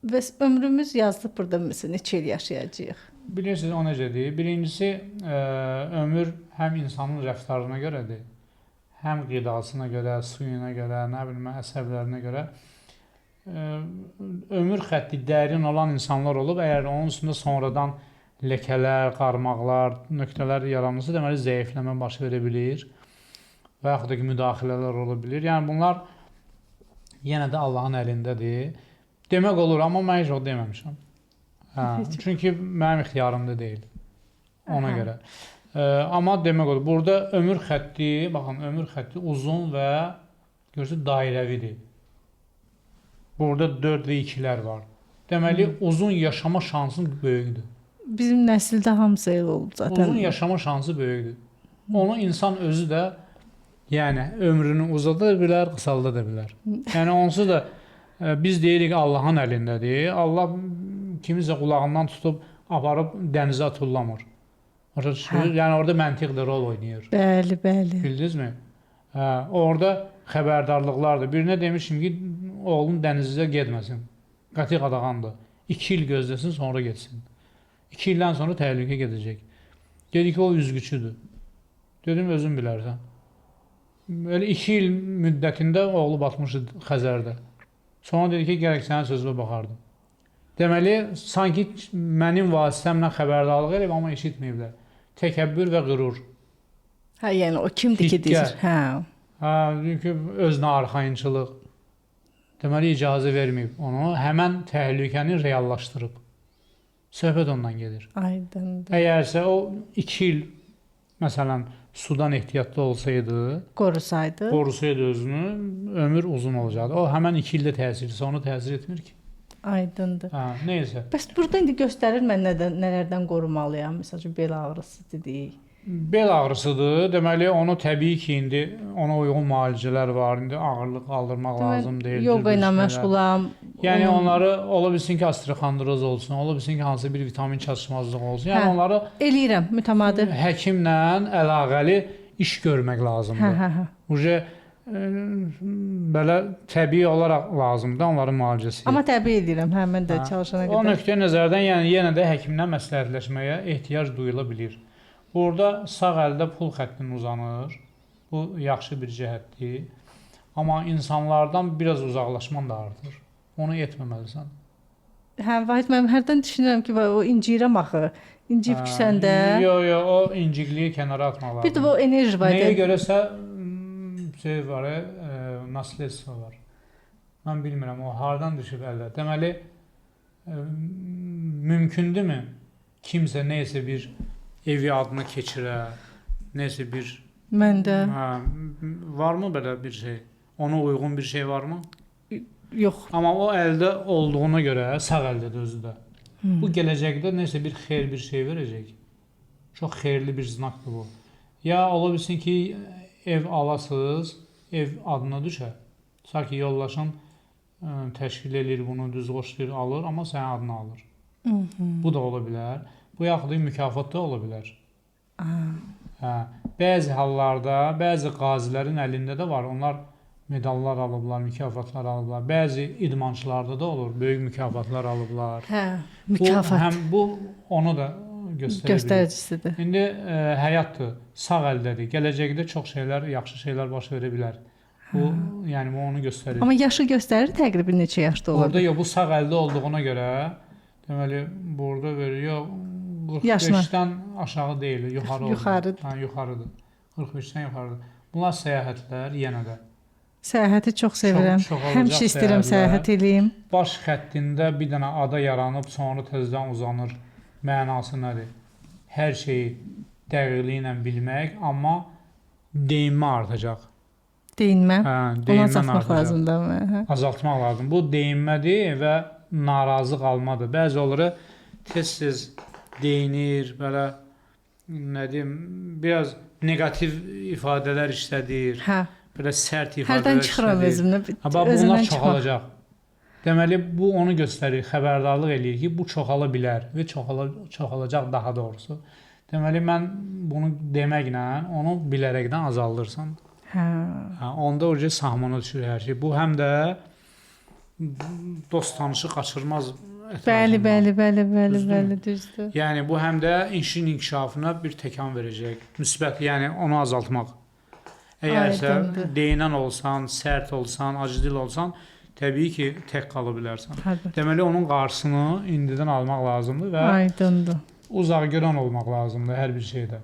Və ömrümüz yazılıb burada məsələn neçə il yaşayacağıq? Bilirsiniz o necədir? Birincisi, ömür həm insanın rəftarına görədir, həm qidasına görə, suyuna görə, nə bilim, əsəblərinə görə. Ömür xətti dərin olan insanlar olub, əgər onun üstündə sonradan ləkələr, qarmaqlar, nöqtələr yaranırsa, deməli zəifləmə baş verə bilir və yaxud da ki, müdaxilələr ola bilir. Yəni bunlar yenə də Allahın əlindədir. Demək olur, amma mən heç o deməmişəm. Çünki mənim ixtiyarımda deyil. Ona görə. Amma demək olur, burada ömür xətti, baxın, ömür xətti uzun və görürsünüz dairəvidir. Burada 4 və 2-lər var. Deməli, uzun yaşama şansı böyükdür. Bizim nəsildə hamısı elə oldu zaten. Uzun yaşama şansı böyükdür. Onu insan özü də yəni ömrünü uzada da bilər, qısalda da bilər. Yəni onsuz da biz deyirik Allahın əlindədir. Allah kimisə qulağından tutub aparıb dənizə tullamır. Yəni orada məntiq də rol oynayır. Bəli, bəli. Bildinizmi? Orada xəbərdarlıqlardır. Birinə demişim ki, oğlun dənizə getməsin. Qəti qadağandır. 2 il gözləsin, sonra getsin. 2 ildən sonra təhlükə gedəcək. Dedi ki, o üzgüçüdür. Dedim, özün bilərsən. Böyle 2 il müddətində oğlu batmışdı Xəzərdə. Sonra dedi ki, gərək sənin sözünə baxardım. Deməli, sanki mənim vasitəmlə xəbərdarlıq edib, amma eşitməyiblər. Təkəbbür və qürur. Yəni o kimdir ki deyir? Çünki özünə arxayınçılıq. Deməli, icazə verməyib onu. Həmən təhlükəni reallaşdırıb. Söhbət ondan gedir. Aydındır. Əgərsə o 2 il, məsələn, sudan ehtiyatlı olsaydı, qorusaydı özünü, ömür uzun olacaqdı. O həmən 2 ildə təsir, sonra təsir etmir ki. Aydındır. Neysə. Bəs burada indi göstərir mən nələrdən qorumalıyam? Məsələn, bel ağrısı dedik. Bel ağrısıdır. Deməli, onu təbii ki, indi ona uyğun müalicələr var. İndi ağırlıq qaldırmaq lazım deyil. Yoga ilə məşğulam. Yəni onları ola bilsin ki, osteoxondroz olsun, ola bilsin ki, hansı bir vitamin çatışmazlığı olsun. Yəni onları eləyirəm mütəmadi. Həkimlə əlaqəli iş görmək lazımdır. Uje belə təbii olaraq lazımdır onların müalicəsi. Amma təbii edirəm, mən də çalışana qədər. O nöqtə nəzərdən yəni yenə də həkimlə məsləhətləşməyə ehtiyac duyula bilir. Burada sağ əldə pul xəttin uzanır. Bu yaxşı bir cəhətdir. Amma insanlardan biraz uzaqlaşman da artır. Onu etməməlisən. Vahid, mən hərdən düşünürəm ki, o inciyirəm axı. İnciyib küsəndə. Yox, o incigliyi kənara atmaq lazım. Bir də o enerji var. Nəyə görəsə şey var, naslediya var. Mən bilmirəm, o hardan düşüb əldə. Deməli, mümkündürmü kimsə neysə bir evi adını keçirə, neysə bir... Məndə. Varmı belə bir şey? Ona uyğun bir şey varmı? Yox. Amma o əldə olduğuna görə, sağ əldədir özü də. Bu gələcəkdə neysə bir xeyir bir şey verəcək. Çox xeyirli bir znakdır bu. Ya ola bilsin ki, ev alasınız, ev adına düşər. Sanki yoldaşın təşkil edir bunu, düz qoşlayır, alır, amma sənin adını alır. Bu da ola bilər. Bu yaxud da mükafat da ola bilər. Bəzi hallarda, bəzi qazilərin əlində də var. Onlar medallar alıblar, mükafatlar alıblar. Bəzi idmançılarda da olur, böyük mükafatlar alıblar. Mükafat. Bu onu da göstəricisidir. İndi həyatdır, sağ əldədir. Gələcəkdə çox şeylər, yaxşı şeylər baş verə bilər. Bu, yəni bu onu göstərir. Amma yaşı göstərir təqribən neçə yaşda olar? Orada bu sağ əldə olduğuna görə, deməli, burada veriyor 45-dən aşağı deyil, yuxarıdır. 43-dən yuxarıdır. Bunlar səyahətlər yenə də. Səyahəti çox sevirəm. Həmişə istəyirəm səyahət eləyim. Baş xəttində bir dənə ada yaranıb, sonra təzədən uzanır. Mənası nədir? Hər şeyi dəqiqliyi ilə bilmək, amma deyinmə artacaq. Deyinmə? Onu azaltmaq lazımdır. Azaltmaq lazım. Bu deyinmədir və narazı qalmadır. Bəzi olur, tez-tez deyinir, belə, nə deyim, biraz negativ ifadələr işlədir. Belə sərt ifadələr hərdən çıxıram özümlə. Bunlar çoxalacaq. Deməli, bu onu göstərir, xəbərdarlıq eləyir ki, bu çoxala bilər və çoxalacaq daha doğrusu. Deməli, mən bunu deməklə, onu bilərəkdən azaldırsan. Onda sahmana düşür hər şey. Bu həm də dost tanışı qaçırmaz Bəli, ətrafından. bəli, bəli, bəli, Düzdürmü? bəli, düzdür. Yəni bu həm də işin inkişafına bir təkan verəcək. Müsbət, yəni onu azaltmaq. Əgərsə Aydındır. deyinən olsan, sərt olsan, acıdil olsan, təbii ki, tək qala bilərsən. Əlbəttə. Deməli onun qarşısını indidən almaq lazımdır və Aydındır. uzaq görən olmaq lazımdır hər bir şeydə.